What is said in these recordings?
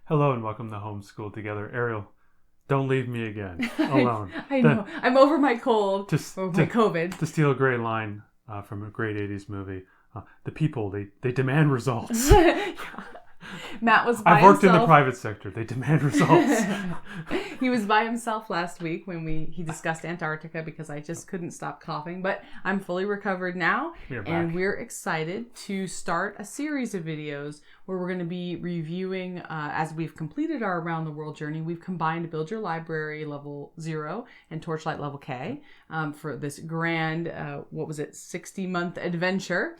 Hello and welcome to Homeschool Together. Ariel, don't leave me again alone. I know. I'm over my cold. My COVID. To steal a great line from a great 80s movie, the people, they demand results. Yeah. Matt was by I've worked himself. in the private sector. They demand results. He was by himself last week when he discussed Antarctica because I just couldn't stop coughing. But I'm fully recovered now. And we're excited to start a series of videos where we're going to be reviewing, as we've completed our Around the World journey, we've combined Build Your Library Level 0 and Torchlight Level K for this grand, 60-month adventure.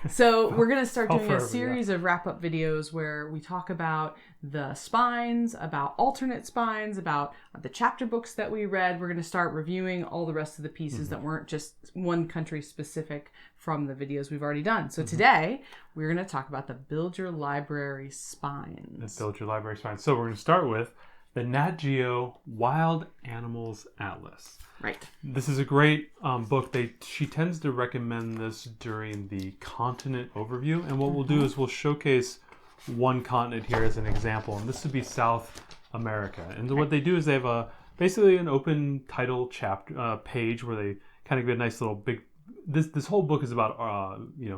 So we're going to start doing a series of wrap-up videos where we talk about the spines, about alternate spines, about the chapter books that we read. We're going to start reviewing all the rest of the pieces that weren't just one country specific from the videos we've already done. So today, we're going to talk about the Build Your Library spines. The Build Your Library spines. So we're going to start with the Nat Geo Wild Animals Atlas. Right. This is a great book. She tends to recommend this during the continent overview. And what we'll do is we'll showcase one continent here as an example. And this would be South America. And what they do is they have basically an open title chapter page where they kind of give a nice little big. This whole book is about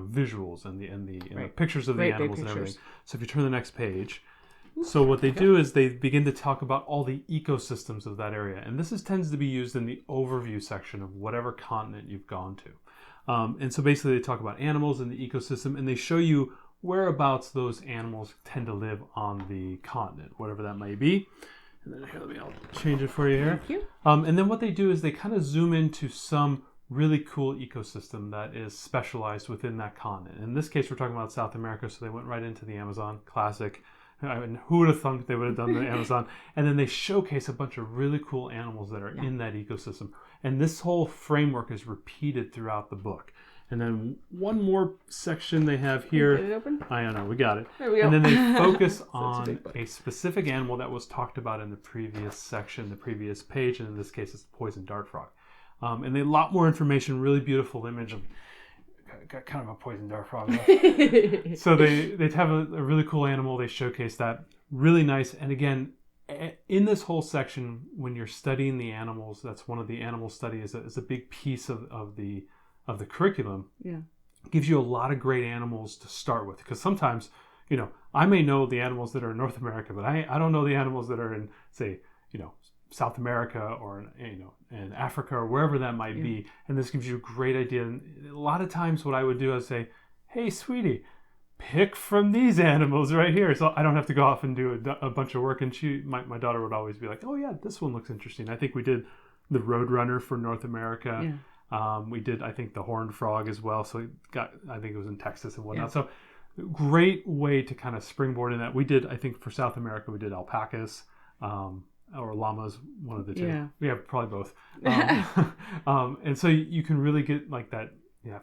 visuals and the pictures of the animals and everything. So if you turn to the next page. So what they do is they begin to talk about all the ecosystems of that area. And this tends to be used in the overview section of whatever continent you've gone to. And so basically they talk about animals and the ecosystem, and they show you whereabouts those animals tend to live on the continent, whatever that may be. And then here, I'll change it for you here. Thank you. And then what they do is they kind of zoom into some really cool ecosystem that is specialized within that continent. In this case, we're talking about South America, so they went right into the Amazon, classic. I mean, who would have thought they would have done the Amazon? And then they showcase a bunch of really cool animals that are in that ecosystem. And this whole framework is repeated throughout the book. And then one more section they have here. Get it open? I don't know, we got it. There we go. And then they focus on a specific animal that was talked about in the previous section, the previous page. And in this case, it's the poison dart frog. And they a lot more information, really beautiful image of got kind of a poison dart frog. So they have a really cool animal. They showcase that. Really nice. And again, in this whole section, when you're studying the animals, that's one of the animal studies is a big piece of the curriculum. Yeah. It gives you a lot of great animals to start with. Because sometimes, I may know the animals that are in North America, but I don't know the animals that are in, say, South America or in Africa or wherever that might be, and this gives you a great idea. And a lot of times, what I would do is say, "Hey, sweetie, pick from these animals right here," so I don't have to go off and do a bunch of work. And my daughter would always be like, "Oh yeah, this one looks interesting." I think we did the Roadrunner for North America. Yeah. We did, I think, the horned frog as well. So I think it was in Texas and whatnot. Yeah. So great way to kind of springboard in that. We did, I think, for South America, we did alpacas. Or llamas, one of the two. Yeah, probably both. And so you can really get like that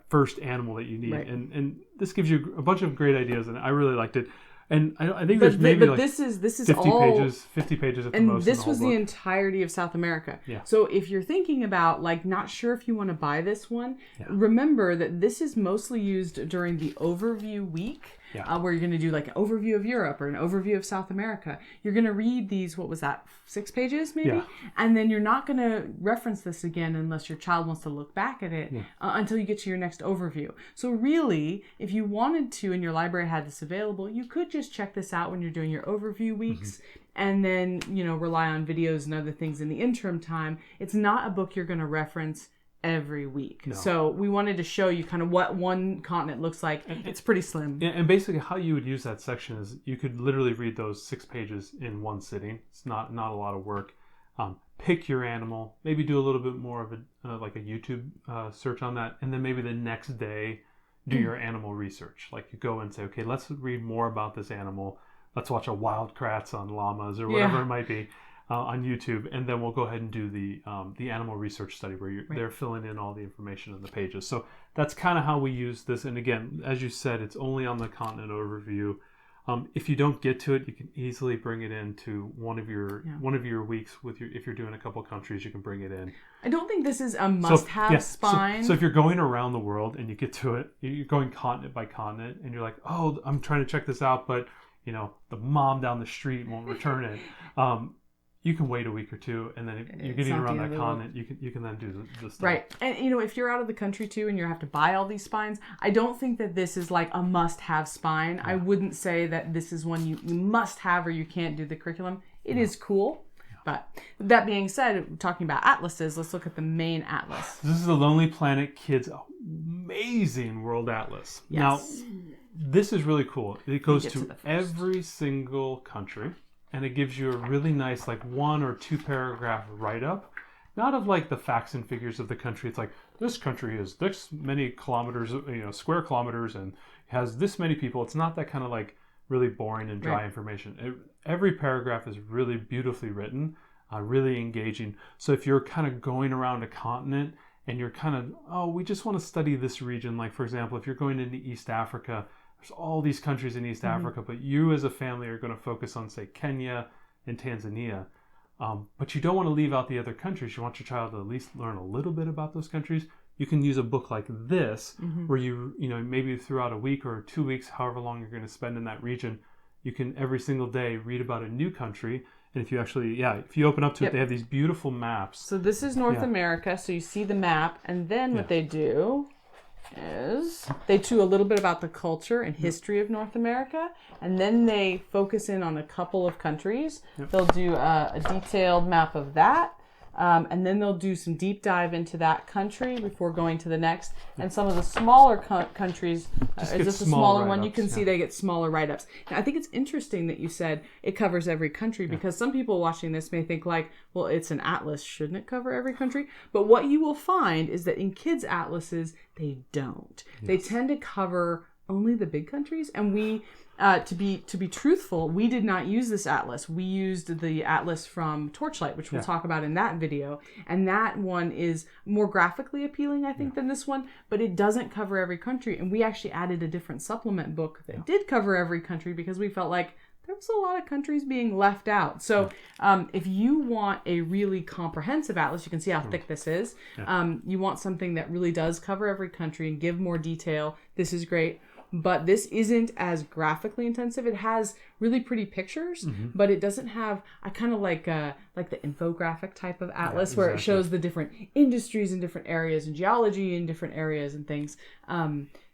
first animal that you need. Right. And this gives you a bunch of great ideas, and I really liked it. And I think there's maybe this is 50 pages at the most. And this was the entirety of South America. Yeah. So if you're thinking about not sure if you want to buy this one, remember that this is mostly used during the overview week. Yeah. Where you're going to do an overview of Europe or an overview of South America. You're going to read these, 6 pages maybe? Yeah. And then you're not going to reference this again unless your child wants to look back at it until you get to your next overview. So really, if you wanted to and your library had this available, you could just check this out when you're doing your overview weeks and then, rely on videos and other things in the interim time. It's not a book you're going to reference every week. No. So we wanted to show you kind of what one continent looks like. It's pretty slim. And basically how you would use that section is you could literally read those 6 pages in one sitting. It's not a lot of work. Pick your animal, maybe do a little bit more of a YouTube search on that, and then maybe the next day do your animal research. You go and say, okay, let's read more about this animal. Let's watch a Wild Kratts on llamas or whatever it might be. On YouTube, and then we'll go ahead and do the animal research study where they're filling in all the information in the pages. So that's kind of how we use this. And again, as you said, it's only on the continent overview. If you don't get to it, you can easily bring it into one of your weeks if you're doing a couple countries, you can bring it in. I don't think this is a must-have spine. So if you're going around the world and you get to it, you're going continent by continent, and you're like, oh, I'm trying to check this out, but the mom down the street won't return it. You can wait a week or two, and then if you're getting around that continent, you can then do the stuff. Right. And, if you're out of the country, too, and you have to buy all these spines, I don't think that this is like a must-have spine. Yeah. I wouldn't say that this is one you must have or you can't do the curriculum. It is cool. Yeah. But that being said, talking about atlases, let's look at the main atlas. This is the Lonely Planet Kids Amazing World Atlas. Yes. Now, this is really cool. It goes to every single country. And it gives you a really nice, like, 1 or 2 paragraph write-up. Not of, like, the facts and figures of the country. It's like, this country is this many kilometers, square kilometers, and has this many people. It's not that kind of, like, really boring and dry information. Every paragraph is really beautifully written, really engaging. So if you're kind of going around a continent and you're kind of, we just want to study this region. Like, for example, if you're going into East Africa, there's all these countries in East Africa, but you as a family are going to focus on, say, Kenya and Tanzania. But you don't want to leave out the other countries. You want your child to at least learn a little bit about those countries. You can use a book like this, where you maybe throughout a week or 2 weeks, however long you're going to spend in that region, you can every single day read about a new country. And if you actually, if you open up to it, they have these beautiful maps. So this is North America. So you see the map, and then what they do is they do a little bit about the culture and history of North America, and then they focus in on a couple of countries. They'll do a detailed map of that, and then they'll do some deep dive into that country before going to the next. And some of the smaller countries, is this a smaller one? You can see they get smaller write-ups. Now, I think it's interesting that you said it covers every country, because some people watching this may think like, well, it's an atlas. Shouldn't it cover every country? But what you will find is that in kids' atlases, they don't. Yes. They tend to cover only the big countries. And we, to be truthful, we did not use this atlas. We used the atlas from Torchlight, which we'll talk about in that video. And that one is more graphically appealing, I think, than this one. But it doesn't cover every country. And we actually added a different supplement book that did cover every country, because we felt like there was a lot of countries being left out. So if you want a really comprehensive atlas, you can see how thick this is. You want something that really does cover every country and give more detail. This is great. But this isn't as graphically intensive. It has really pretty pictures, but it doesn't have, I kind of like the infographic type of atlas where it shows the different industries in different areas and geology in different areas and things.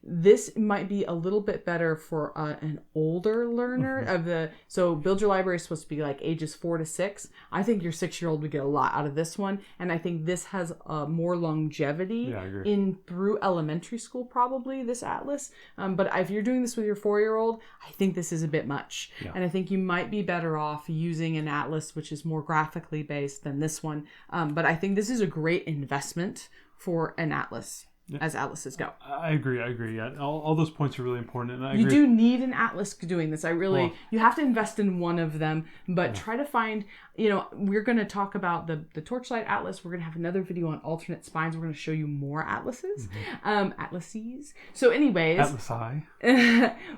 This might be a little bit better for an older learner so Build Your Library is supposed to be like ages 4 to 6. I think your 6-year-old would get a lot out of this one. And I think this has more longevity in through elementary school, probably, this atlas. But if you're doing this with your 4-year-old, I think this is a bit much. And I think you might be better off using an atlas which is more graphically based than this one. But I think this is a great investment for an atlas. As atlases go. I agree. Yeah, all those points are really important. And I agree. You do need an atlas doing this. You have to invest in one of them, but try to find, we're going to talk about the Torchlight Atlas. We're going to have another video on alternate spines. We're going to show you more atlases, atlases. So anyways. Atlasi.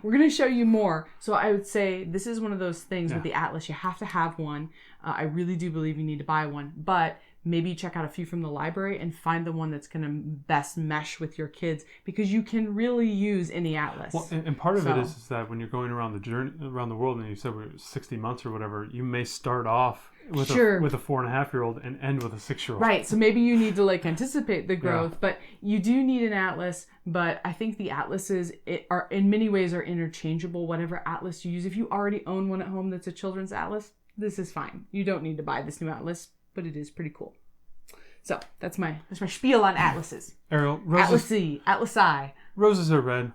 We're going to show you more. So I would say this is one of those things with the atlas. You have to have one. I really do believe you need to buy one, but maybe check out a few from the library and find the one that's going to best mesh with your kids, because you can really use any atlas. Well, and part of it is that when you're going around the journey around the world, and you said we're 60 months or whatever, you may start off with a 4.5-year-old and end with a 6-year-old. Right. So maybe you need to anticipate the growth, but you do need an atlas. But I think the atlases are in many ways are interchangeable. Whatever atlas you use, if you already own one at home that's a children's atlas, this is fine. You don't need to buy this new atlas, but it is pretty cool. So that's my spiel on atlases. Ariel, Atlasi. Roses are red,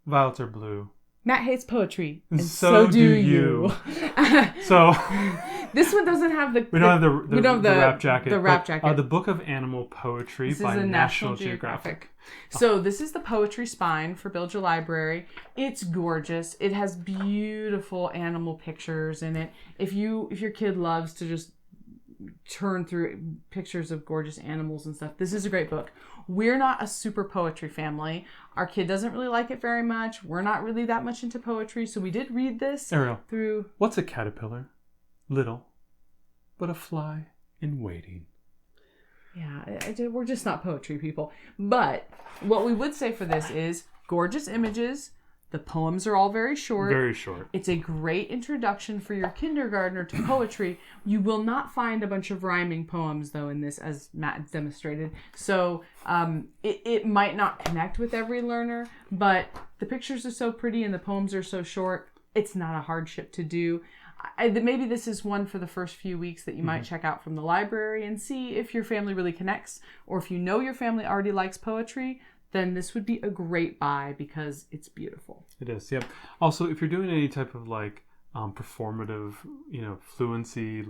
violets are blue. Matt hates poetry, and so do you. So this one doesn't have the. We don't have the wrap jacket. The wrap jacket. The Book of Animal Poetry by National Geographic. So this is the poetry spine for Build Your Library. It's gorgeous. It has beautiful animal pictures in it. If your kid loves to just turn through pictures of gorgeous animals and stuff, this is a great book. We're not a super poetry family. Our kid doesn't really like it very much. We're not really that much into poetry, so we did read this. Ariel, through. What's a caterpillar? Little, but a fly in waiting. Yeah, we're just not poetry people. But what we would say for this is gorgeous images. The poems are all very short. Very short. It's a great introduction for your kindergartner to poetry. You will not find a bunch of rhyming poems, though, in this, as Matt demonstrated. So it might not connect with every learner, but the pictures are so pretty and the poems are so short, it's not a hardship to do. Maybe this is one for the first few weeks that you might check out from the library and see if your family really connects, or if you know your family already likes poetry, then this would be a great buy because it's beautiful. It is, yep. Also, if you're doing any type of like performative, fluency,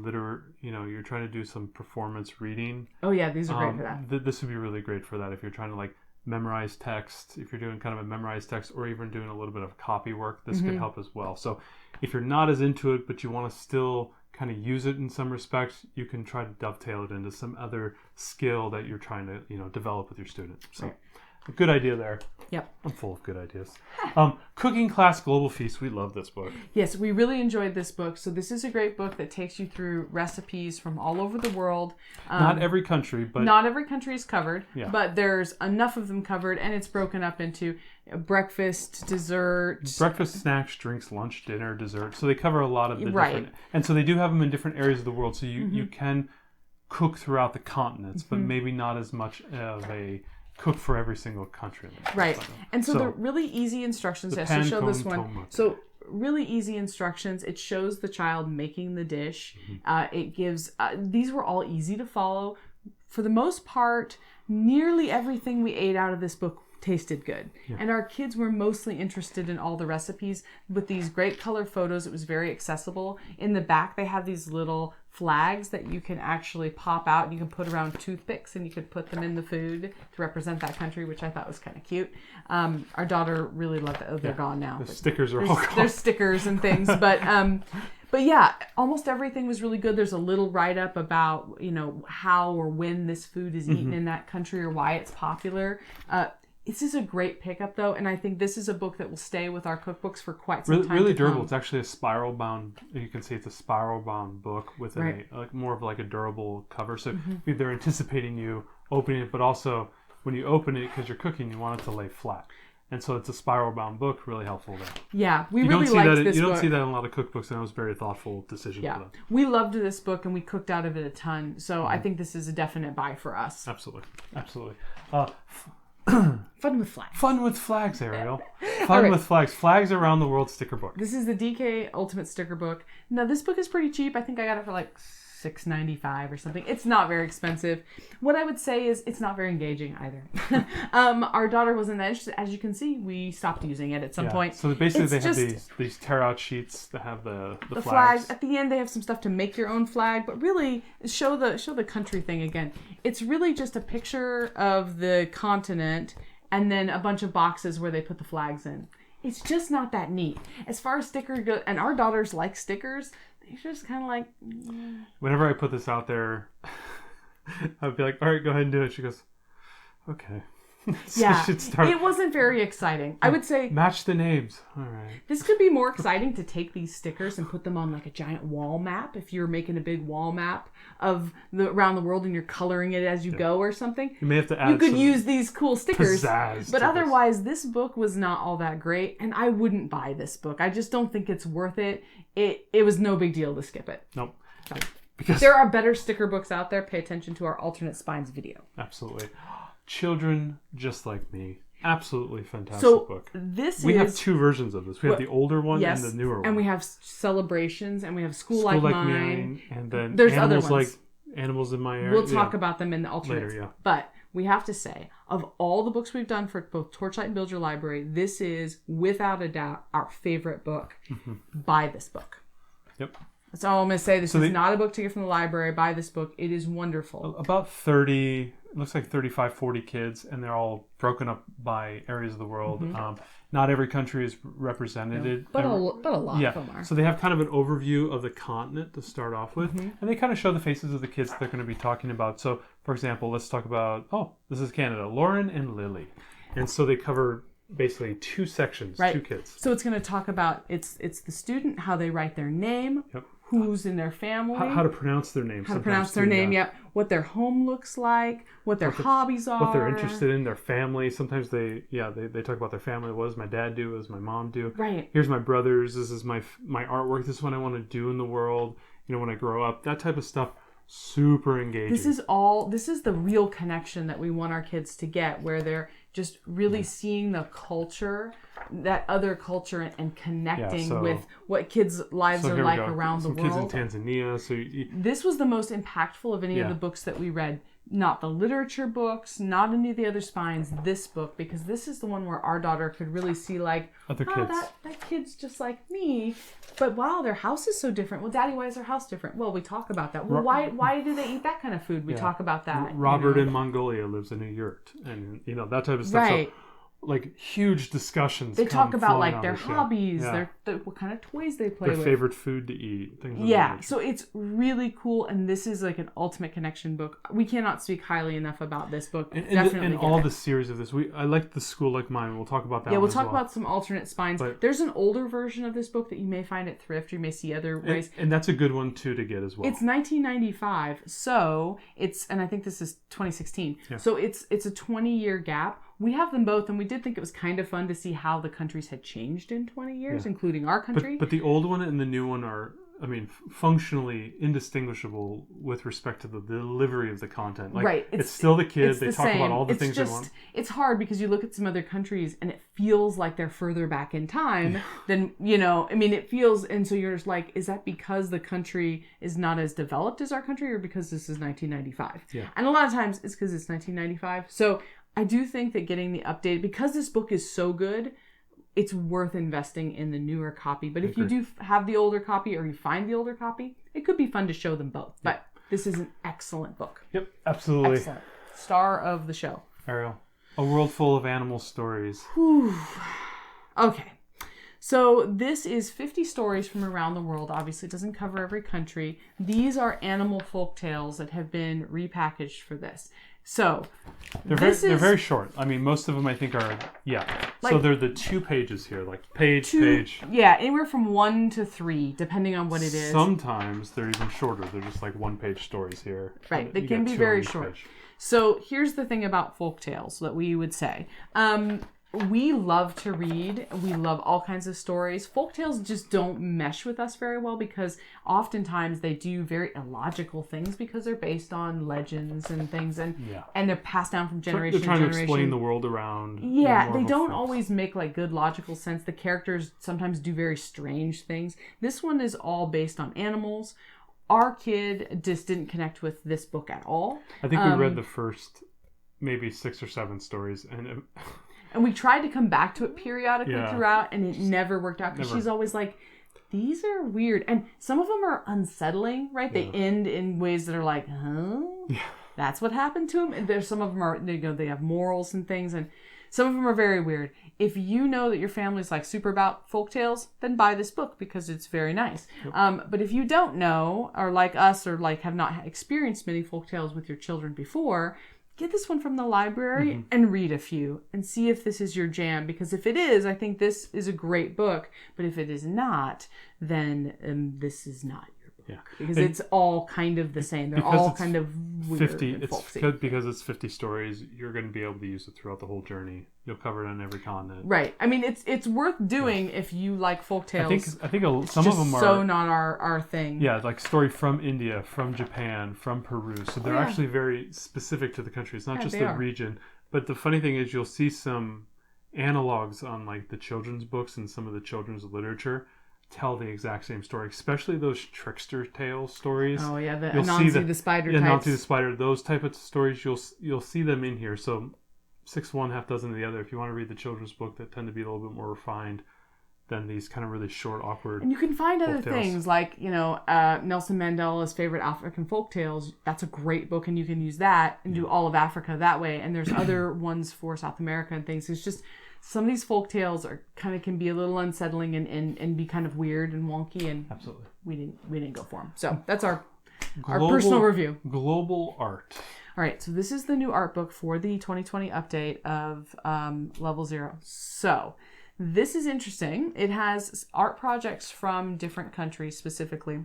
you're trying to do some performance reading. Oh yeah, these are great for that. This would be really great for that if you're trying to like memorize text, if you're doing kind of a memorized text, or even doing a little bit of copy work, this could help as well. So if you're not as into it, but you want to still kind of use it in some respects, you can try to dovetail it into some other skill that you're trying to, develop with your student. So a good idea there. Yep. I'm full of good ideas. Cooking Class Global Feast. We love this book. Yes, we really enjoyed this book. So this is a great book that takes you through recipes from all over the world. Not every country, but... Not every country is covered, yeah. But there's enough of them covered, and it's broken up into breakfast, dessert... Breakfast, snacks, drinks, lunch, dinner, dessert. So they cover a lot of the different... And so they do have them in different areas of the world. So you can cook throughout the continents, but maybe not as much of a... cook for every single country. Right. And so they're really easy instructions. Yes, to show this one. So really easy instructions. It shows the child making the dish. It gives, these were all easy to follow. For the most part, nearly everything we ate out of this book tasted good. Yeah. And our kids were mostly interested in all the recipes. With these great color photos, it was very accessible. In the back, they have these little flags that you can actually pop out, and you can put around toothpicks, and you could put them in the food to represent that country, which I thought was kind of cute. Our daughter really loved that. Oh, they're gone now. The stickers are all gone. There's stickers and things, but yeah, almost everything was really good. There's a little write-up about, how or when this food is eaten in that country or why it's popular. This is a great pickup, though, and I think this is a book that will stay with our cookbooks for quite some time. Really durable. It's actually a spiral-bound. You can see it's a spiral-bound book with more of like a durable cover. So they're anticipating you opening it, but also when you open it, because you're cooking, you want it to lay flat. And so it's a spiral-bound book, really helpful there. Yeah, we really liked this book. You don't see that in a lot of cookbooks, and it was a very thoughtful decision for them. We loved this book, and we cooked out of it a ton. So I think this is a definite buy for us. Absolutely. Fun with flags. Fun with flags, Ariel. Fun with flags. Flags around the world sticker book. This is the DK Ultimate Sticker Book. Now, this book is pretty cheap. I think I got it for like $6.95 or something. It's not very expensive. What I would say is it's not very engaging either. Our daughter wasn't that interested. As you can see, we stopped using it at some point. So basically they have these tear out sheets that have the flags. At the end they have some stuff to make your own flag, but really show the country thing again. It's really just a picture of the continent and then a bunch of boxes where they put the flags in. It's just not that neat. As far as stickers go, and our daughters like stickers, they're just kind of like... Whenever I put this out there, I'd be like, all right, go ahead and do it. She goes, okay. So it wasn't very exciting. I would say... Match the names. All right. This could be more exciting to take these stickers and put them on like a giant wall map. If you're making a big wall map of around the world and you're coloring it as you go or something. You may have to add You could use these cool stickers. Pizzazz but otherwise, this book was not all that great. And I wouldn't buy this book. I just don't think it's worth it. It was no big deal to skip it. Nope. So, because there are better sticker books out there. Pay attention to our Alternate Spines video. Absolutely. Children Just Like Me. Absolutely fantastic book. We have two versions of this. We have the older one and the newer one. And we have Celebrations, and we have School Like Mine. And then there's Animals other ones. Like Animals in My Area. We'll talk about them in the alternates. Later, But we have to say, of all the books we've done for both Torchlight and Build Your Library, this is, without a doubt, our favorite book. Buy this book. Yep. That's all I'm going to say. This is not a book to get from the library. Buy this book. It is wonderful. About 30, looks like 35, 40 kids, and they're all broken up by areas of the world. Not every country is represented. But a lot of them are. So they have kind of an overview of the continent to start off with, and they kind of show the faces of the kids that they're going to be talking about. So, for example, let's talk about, this is Canada, Lauren and Lily. And so they cover basically two sections, two kids. So it's going to talk about, it's the student, how they write their name, who's in their family. How to pronounce their name. How to pronounce their name, yeah. What their home looks like, what their hobbies are. What they're interested in, their family. Sometimes they talk about their family. What does my dad do? What does my mom do? Right. Here's my brothers. This is my artwork. This is what I want to do in the world. When I grow up. That type of stuff. Super engaging. This is the real connection that we want our kids to get, where they're just really seeing the culture, that other culture, and connecting with what kids' lives are like around the world. Kids in Tanzania. This was the most impactful of any of the books that we read. Not the literature books, not any of the other spines, this book, because this is the one where our daughter could really see other kids. That kid's just like me. But wow, their house is so different. Well, Daddy, why is their house different? Well, we talk about that. Well, why do they eat that kind of food? We talk about that. Robert in Mongolia lives in a yurt, and that type of stuff. Right. So, huge discussions. They talk about their hobbies, what kind of toys they play with, their favorite food to eat, things like that. So it's really cool, and this is an ultimate connection book. We cannot speak highly enough about this book. And all the series of this. I like The School Like Mine. We'll talk about that. Yeah, we'll talk about some alternate spines. But there's an older version of this book that you may find at Thrift. You may see other ways, and that's a good one too to get as well. It's 1995, so and I think this is 2016. Yeah. So it's a 20-year gap. We have them both, and we did think it was kind of fun to see how the countries had changed in 20 years, including our country. But the old one and the new one are, functionally indistinguishable with respect to the delivery of the content. Right. It's still the kids. They talk about all the things they want. It's hard because you look at some other countries, and it feels like they're further back in time than, it feels, and so you're just like, is that because the country is not as developed as our country, or because this is 1995? Yeah. And a lot of times it's because it's 1995. So I do think that getting the update, because this book is so good, it's worth investing in the newer copy. But if you do have the older copy, or you find the older copy, it could be fun to show them both. But this is an excellent book. Yep, absolutely. Excellent. Star of the show. Ariel, a world full of animal stories. Whew. Okay. So this is 50 stories from around the world. Obviously, it doesn't cover every country. These are animal folk tales that have been repackaged for this. So they're very short. Most of them I think are so they're the 2 pages here, page. Yeah, anywhere from 1 to 3, depending on what it is. Sometimes they're even shorter. They're just 1-page stories here. Right, they can be very short. Page. So here's the thing about folk tales that we would say. We love to read. We love all kinds of stories. Folktales just don't mesh with us very well because oftentimes they do very illogical things because they're based on legends and things, and they're passed down from generation to generation. They're trying to explain the world around. Yeah, they don't always make good logical sense. The characters sometimes do very strange things. This one is all based on animals. Our kid just didn't connect with this book at all. I think we read the first maybe 6 or 7 stories, and we tried to come back to it periodically throughout, and it never worked out because she's always like, these are weird. And some of them are unsettling, right? They end in ways that are like, huh? Yeah. That's what happened to them. And there's some of them are, they have morals and things, and some of them are very weird. If you know that your family's super about folktales, then buy this book because it's very nice. Yep. But if you don't know, or like us, or have not experienced many folktales with your children before, get this one from the library and read a few and see if this is your jam. Because if it is, I think this is a great book. But if it is not, then this is not your book. Yeah. Because it's all kind of the same. They're all kind of weird 50, and folksy. Because it's 50 stories, you're going to be able to use it throughout the whole journey. You'll cover it on every continent. Right. It's worth doing if you like folktales. I think some of them are so not our thing. Yeah, story from India, from Japan, from Peru. So they're actually very specific to the country. It's not just the region. But the funny thing is, you'll see some analogs on the children's books and some of the children's literature tell the exact same story, especially those trickster tale stories. Oh yeah, the Anansi the spider types. Anansi the spider, those type of stories, you'll see them in here. So 6 one, half dozen of the other. If you want to read the children's book that tend to be a little bit more refined than these kind of really short, awkward. And you can find other things like Nelson Mandela's favorite African folktales. That's a great book, and you can use that and do all of Africa that way. And there's other ones for South America and things. It's just some of these folktales can be a little unsettling and be kind of weird and wonky. And absolutely, we didn't go for them. So that's our personal review. Global art. All right, so this is the new art book for the 2020 update of Level 0. So this is interesting. It has art projects from different countries specifically.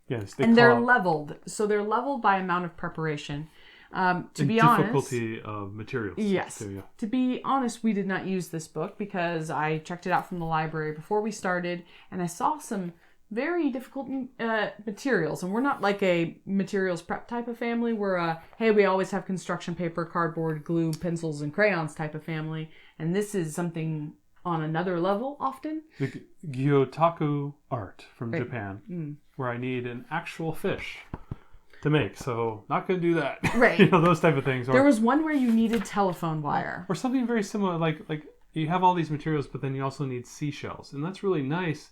Yes, they're leveled. So they're leveled by amount of preparation. To be honest, difficulty of materials. Yes. Too, yeah. To be honest, we did not use this book because I checked it out from the library before we started, and I saw some very difficult materials. And we're not like a materials prep type of family. We're hey, we always have construction paper, cardboard, glue, pencils, and crayons type of family. And this is something on another level often. The Gyotaku art from Japan, where I need an actual fish to make, so not going to do that. Right. Those type of things. There was one where you needed telephone wire. Or something very similar, like you have all these materials, but then you also need seashells, and that's really nice.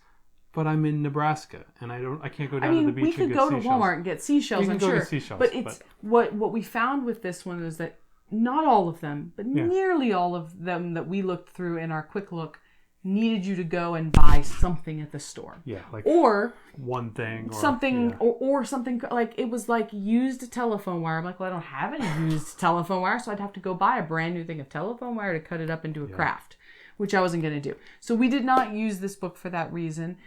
But I'm in Nebraska, and I can't go down to the beach and get seashells. We could go to Walmart and get seashells, I'm sure. Get seashells, but it's what we found with this one is that not all of them, but nearly all of them that we looked through in our quick look needed you to go and buy something at the store. Yeah, like or one thing, or something, or something like it was like used telephone wire. I'm like, well, I don't have any used telephone wire, so I'd have to go buy a brand new thing of telephone wire to cut it up into a craft, which I wasn't going to do. So we did not use this book for that reason.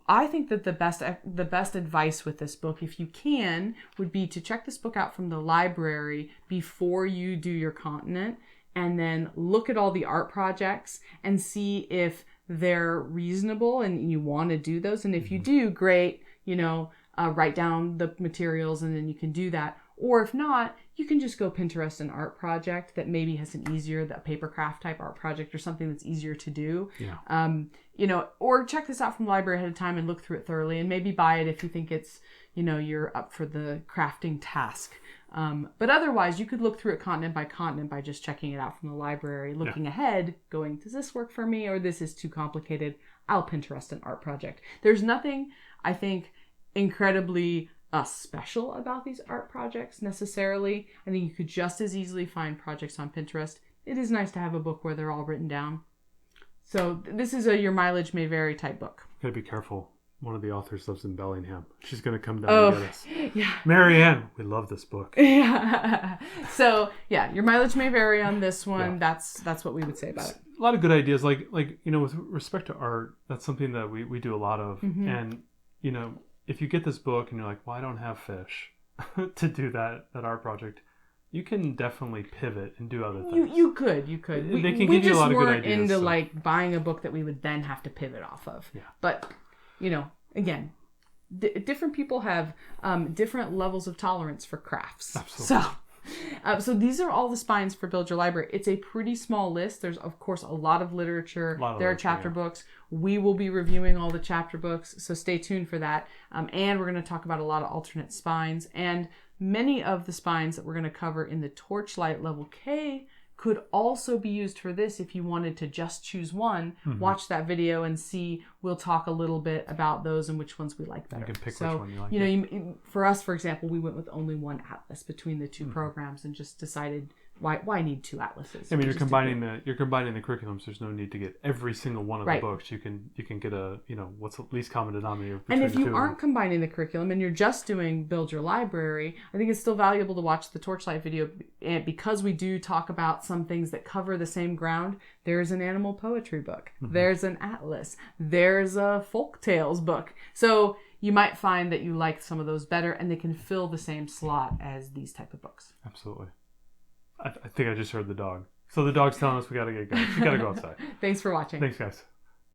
I think that the best advice with this book, if you can, would be to check this book out from the library before you do your continent, and then look at all the art projects and see if they're reasonable and you want to do those. And if you do, great, write down the materials and then you can do that. Or if not, you can just go Pinterest an art project that maybe has an easier, that paper craft type art project or something that's easier to do. Yeah. Or check this out from the library ahead of time and look through it thoroughly and maybe buy it if you think it's, you're up for the crafting task. But otherwise, you could look through it continent by just checking it out from the library, looking ahead, going, does this work for me or this is too complicated? I'll Pinterest an art project. There's nothing, I think, incredibly special about these art projects necessarily. I think you could just as easily find projects on Pinterest. It is nice to have a book where they're all written down. So this is a your mileage may vary type book. Gotta be careful. One of the authors lives in Bellingham. She's going to come down to get us. Yeah. Marianne, we love this book. Yeah. So, your mileage may vary on this one. Yeah. That's what we would say about it. A lot of good ideas. Like with respect to art, that's something that we do a lot of. Mm-hmm. And, if you get this book and you're like, well, I don't have fish to do that art project, you can definitely pivot and do other things. You could. They can give you a lot of good ideas. We just weren't into like buying a book that we would then have to pivot off of. Yeah. But again, different people have different levels of tolerance for crafts. Absolutely. So these are all the spines for Build Your Library. It's a pretty small list. There's, of course, a lot of literature. There are chapter books. We will be reviewing all the chapter books, so stay tuned for that. And we're going to talk about a lot of alternate spines. And many of the spines that we're going to cover in the Torchlight Level K could also be used for this if you wanted to just choose one. Mm-hmm. Watch that video and see. We'll talk a little bit about those and which ones we like better. You can pick which one you like. For us, for example, we went with only one atlas between the two programs and just decided why need two atlases? I mean, you're combining the curriculums. There's no need to get every single one of the books. You can get a what's the least common denominator between the two. And if you aren't them. combining the curriculum and you're just doing Build Your Library, I think it's still valuable to watch the Torchlight video, and because we do talk about some things that cover the same ground. There's an animal poetry book. Mm-hmm. There's an atlas. There's a folk tales book. So you might find that you like some of those better, and they can fill the same slot as these type of books. Absolutely. I think I just heard the dog. So the dog's telling us we got to get going. We got to go outside. Thanks for watching. Thanks, guys.